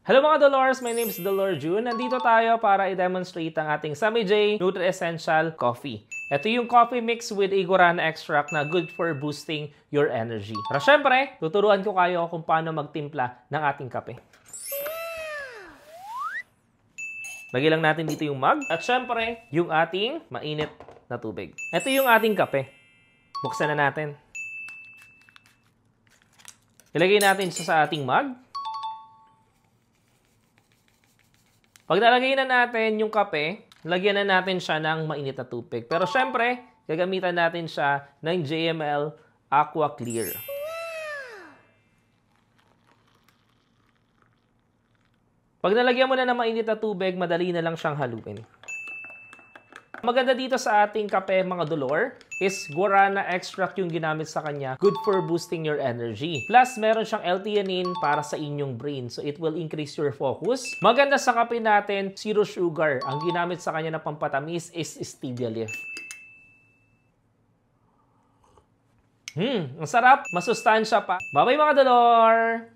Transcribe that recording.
Hello mga Dolores, my name is Dolor June. Nandito tayo para i-demonstrate ang ating Sammy J Nutri Essential Coffee. Ito yung coffee mix with a guarana extract na good for boosting your energy. Pero syempre, tuturuan ko kayo kung paano magtimpla ng ating kape. Lagyan lang natin dito yung mug at syempre, yung ating mainit na tubig. Ito yung ating kape. Buksan na natin. Ilagay natin siya sa ating mug. Pag nalagay na natin yung kape, lagyan na natin siya ng mainit na tubig. Pero syempre, gagamitan natin siya ng JML Aqua Clear. Pag nalagyan mo na ng mainit na tubig, madali na lang siyang haluin. Maganda dito sa ating kape, mga Dolor, is guarana extract yung ginamit sa kanya. Good for boosting your energy. Plus, meron siyang L-theanine para sa inyong brain. So, it will increase your focus. Maganda sa kape natin, zero sugar. Ang ginamit sa kanya na pampatamis is stevia leaf. Ang sarap. Masustansya pa. Bye-bye mga Dolor!